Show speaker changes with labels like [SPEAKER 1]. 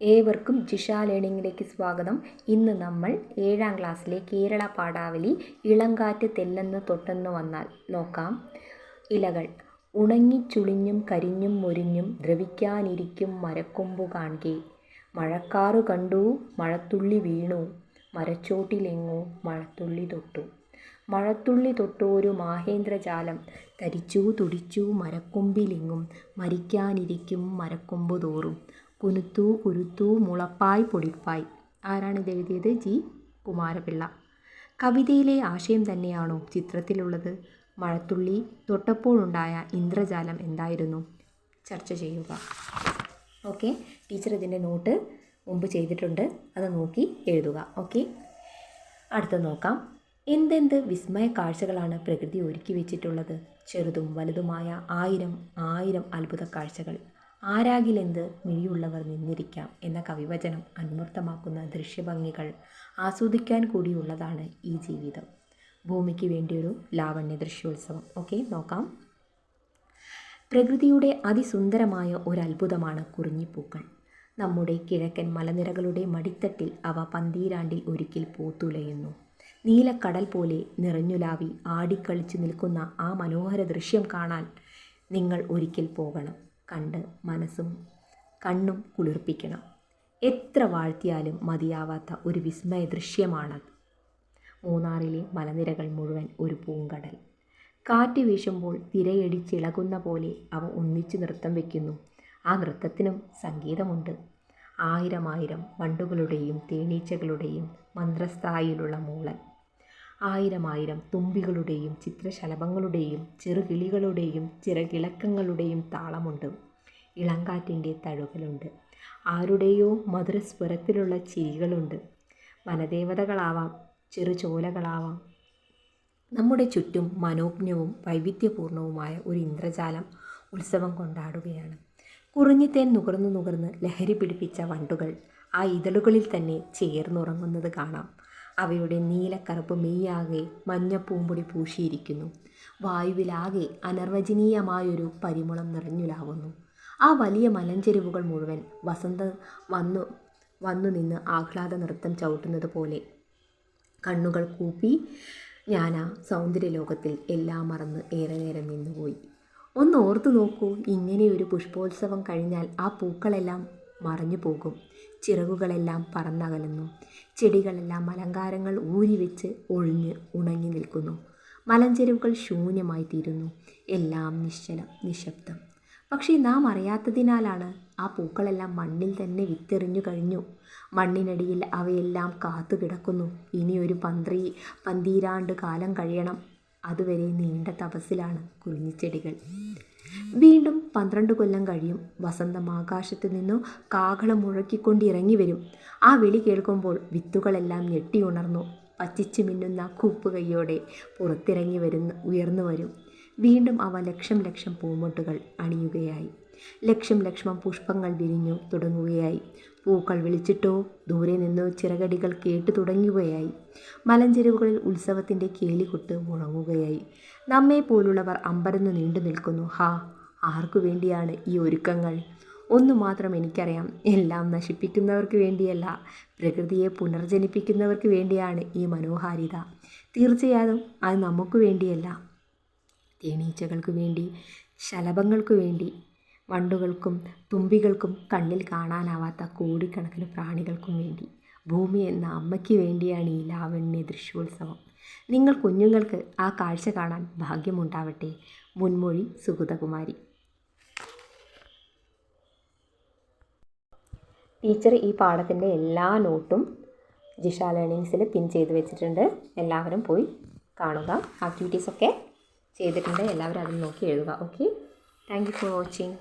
[SPEAKER 1] ഏവർക്കും ജിഷ ലേണിങ്ങിലേക്ക് സ്വാഗതം. ഇന്ന് നമ്മൾ 7ാം ക്ലാസ്സിലെ കേരള പാഠാവലി ഇളങ്കാറ്റ് തെല്ലെന്ന് തൊട്ടെന്ന് വന്നാൽ നോക്കാം. ഇലകൾ ഉണങ്ങിച്ചുളിഞ്ഞും കരിഞ്ഞും മുരിഞ്ഞും ദ്രവിക്കാനിരിക്കും മരക്കൊമ്പു കാൺകെ. മഴക്കാറു കണ്ടു മഴത്തുള്ളി വീണു മരച്ചോട്ടിലെങ്ങോ മഴത്തുള്ളി തൊട്ടു. മഴത്തുള്ളി തൊട്ടോരു മാഹേന്ദ്രജാലം തരിച്ചു തുടിച്ചു മരക്കൊമ്പിലെങ്ങും മരിക്കാനിരിക്കും മരക്കൊമ്പു തോറും. കുനുത്തു കുരുത്തു മുളപ്പായ് പൊടിപ്പായ്. ആരാണിത് എഴുതിയത്? ജി കുമാരപിള്ള. കവിതയിലെ ആശയം തന്നെയാണോ ചിത്രത്തിലുള്ളത്? മഴത്തുള്ളി തൊട്ടപ്പോഴുണ്ടായ ഇന്ദ്രജാലം എന്തായിരുന്നു? ചർച്ച ചെയ്യുക. ഓക്കെ, ടീച്ചർ ഇതിൻ്റെ നോട്ട് മുമ്പ് ചെയ്തിട്ടുണ്ട്, അത് നോക്കി എഴുതുക. ഓക്കെ, അടുത്ത നോക്കാം. എന്തെന്ത് വിസ്മയ കാഴ്ചകളാണ് പ്രകൃതി ഒരുക്കി വെച്ചിട്ടുള്ളത്. ചെറുതും വലുതുമായ ആയിരം അത്ഭുത കാഴ്ചകൾ. ആരാകിലെന്ത് മിഴിയുള്ളവർ നിന്നിരിക്കാം എന്ന കവിവചനം അന്വർത്ഥമാക്കുന്ന ദൃശ്യഭംഗികൾ ആസ്വദിക്കാൻ കൂടിയുള്ളതാണ് ഈ ജീവിതം. ഭൂമിക്ക് വേണ്ടിയൊരു ലാവണ്യ ദൃശ്യോത്സവം. ഓക്കെ, നോക്കാം. പ്രകൃതിയുടെ അതിസുന്ദരമായ ഒരത്ഭുതമാണ് കുറിഞ്ഞിപ്പൂക്കൾ. നമ്മുടെ കിഴക്കൻ മലനിരകളുടെ മടിത്തട്ടിൽ അവ പന്തീരാണ്ടിൽ ഒരിക്കൽ പൂത്തുലയുന്നു. നീലക്കടൽ പോലെ നിറഞ്ഞുലാവി ആടിക്കളിച്ചു നിൽക്കുന്ന ആ മനോഹര ദൃശ്യം കാണാൻ നിങ്ങൾ ഒരിക്കൽ പോകണം. കണ്ട് മനസ്സും കണ്ണും കുളിർപ്പിക്കണം. എത്ര വാഴ്ത്തിയാലും മതിയാവാത്ത ഒരു വിസ്മയ ദൃശ്യമാണത്. മൂന്നാറിലെ മലനിരകൾ മുഴുവൻ ഒരു പൂങ്കടൽ. കാറ്റ് വീശുമ്പോൾ തിരയടിച്ചിളകുന്ന പോലെ അവ ഒന്നിച്ചു നൃത്തം വയ്ക്കുന്നു. ആ നൃത്തത്തിനും സംഗീതമുണ്ട്. ആയിരം വണ്ടുകളുടെയും തേനീച്ചകളുടെയും മന്ത്രസ്ഥായിലുള്ള മൂളൽ. ആയിരം തുമ്പികളുടെയും ചിത്രശലഭങ്ങളുടെയും ചെറുകിളികളുടെയും ചിറകിളക്കങ്ങളുടെയും താളമുണ്ട്. ഇളങ്കാറ്റിൻ്റെ തഴുകലുണ്ട്. ആരുടെയോ മധുരസ്വരത്തിലുള്ള ചിരികളുണ്ട്. വനദേവതകളാവാം, ചെറുചോലകളാവാം. നമ്മുടെ ചുറ്റും മനോജ്ഞവും വൈവിധ്യപൂർണവുമായ ഒരു ഇന്ദ്രജാലം ഉത്സവം കൊണ്ടാടുകയാണ്. കുറിഞ്ഞിത്തേൻ നുകർന്ന് ലഹരി പിടിപ്പിച്ച വണ്ടുകൾ ആ ഇതളുകളിൽ തന്നെ ചേർന്നുറങ്ങുന്നത് കാണാം. അവയുടെ നീലക്കറുപ്പ് മെയ്യാകെ മഞ്ഞപ്പൂമ്പൊടി പൂശിയിരിക്കുന്നു. വായുവിലാകെ അനർവചനീയമായൊരു പരിമളം നിറഞ്ഞുലാവുന്നു. ആ വലിയ മലഞ്ചെരുവുകൾ മുഴുവൻ വസന്തം വന്നു നിന്ന് ആഹ്ലാദ നൃത്തം ചവിട്ടുന്നത് പോലെ. കണ്ണുകൾ കൂപ്പി ഞാൻ ആ സൗന്ദര്യലോകത്തിൽ എല്ലാം മറന്ന് ഏറെ നേരം നിന്നുപോയി. ഒന്ന് ഓർത്തു നോക്കൂ, ഇങ്ങനെയൊരു പുഷ്പോത്സവം കഴിഞ്ഞാൽ ആ പൂക്കളെല്ലാം മറഞ്ഞു പോകും. ചിറകുകളെല്ലാം പറന്നകലുന്നു. ചെടികളെല്ലാം അലങ്കാരങ്ങൾ ഊരിവെച്ച് ഉണങ്ങി നിൽക്കുന്നു. മലഞ്ചെരുവുകൾ ശൂന്യമായി തീരുന്നു. എല്ലാം നിശ്ചലം, നിശബ്ദം. പക്ഷേ നാം അറിയാത്തതിനാലാണ് ആ പൂക്കളെല്ലാം മണ്ണിൽ തന്നെ വിത്തെറിഞ്ഞു കഴിഞ്ഞു. മണ്ണിനടിയിൽ അവയെല്ലാം കാത്തു കിടക്കുന്നു. ഇനിയൊരു പന്തീരാണ്ട് കാലം കഴിയണം. അതുവരെ നീണ്ട തപസ്സിലാണ് കുറിഞ്ഞിച്ചെടികൾ. വീണ്ടും 12 കൊല്ലം കഴിയും. വസന്തം ആകാശത്തു നിന്നു കാഹളം മുഴക്കിക്കൊണ്ടിറങ്ങി വരും. ആ വിളി കേൾക്കുമ്പോൾ വിത്തുകളെല്ലാം ഞെട്ടിയുണർന്നു പച്ചിച്ചു മിന്നുന്ന കൂപ്പുകൈയോടെ പുറത്തിറങ്ങി ഉയർന്നു വരും. വീണ്ടും അവ ലക്ഷം പൂമൊട്ടുകൾ അണിയുകയായി. ലക്ഷം പുഷ്പങ്ങൾ വിരിഞ്ഞു തുടങ്ങുകയായി. പൂക്കൾ വിളിച്ചിട്ടോ ദൂരെ നിന്നോ ചിറകടികൾ കേട്ടു തുടങ്ങുകയായി. മലഞ്ചെരുവുകളിൽ ഉത്സവത്തിൻ്റെ കേളികൊട്ട് മുഴങ്ങുകയായി. നമ്മെ പോലുള്ളവർ അമ്പരന്ന് നീണ്ടു നിൽക്കുന്നു. ആർക്കു വേണ്ടിയാണ് ഈ ഒരുക്കങ്ങൾ? ഒന്നു മാത്രം എനിക്കറിയാം, എല്ലാം നശിപ്പിക്കുന്നവർക്ക് വേണ്ടിയല്ല, പ്രകൃതിയെ പുനർജനിപ്പിക്കുന്നവർക്ക് വേണ്ടിയാണ് ഈ മനോഹാരിത. തീർച്ചയായും അത് നമുക്ക് വേണ്ടിയല്ല. തേനീച്ചകൾക്ക് വേണ്ടി, ശലഭങ്ങൾക്ക് വേണ്ടി, വണ്ടുകൾക്കും തുമ്പികൾക്കും കണ്ണിൽ കാണാനാവാത്ത കോടിക്കണക്കിന് പ്രാണികൾക്കും വേണ്ടി, ഭൂമി എന്ന അമ്മയ്ക്ക് വേണ്ടിയാണ് ഈ ലാവണ്യ ദൃശ്യോത്സവം. നിങ്ങൾ കുഞ്ഞുങ്ങൾക്ക് ആ കാഴ്ച കാണാൻ ഭാഗ്യമുണ്ടാവട്ടെ. മുൻമൊഴി സുഗതകുമാരി. ടീച്ചർ ഈ പാഠത്തിൻ്റെ എല്ലാ നോട്ടും ജിഷ ലേണിങ്സിൽ പിൻ ചെയ്ത് വെച്ചിട്ടുണ്ട്. എല്ലാവരും പോയി കാണുക. ആക്ടിവിറ്റീസൊക്കെ ചെയ്തിട്ടുണ്ട്. എല്ലാവരും അതിൽ നോക്കി എഴുതുക. Okay, thank you for watching.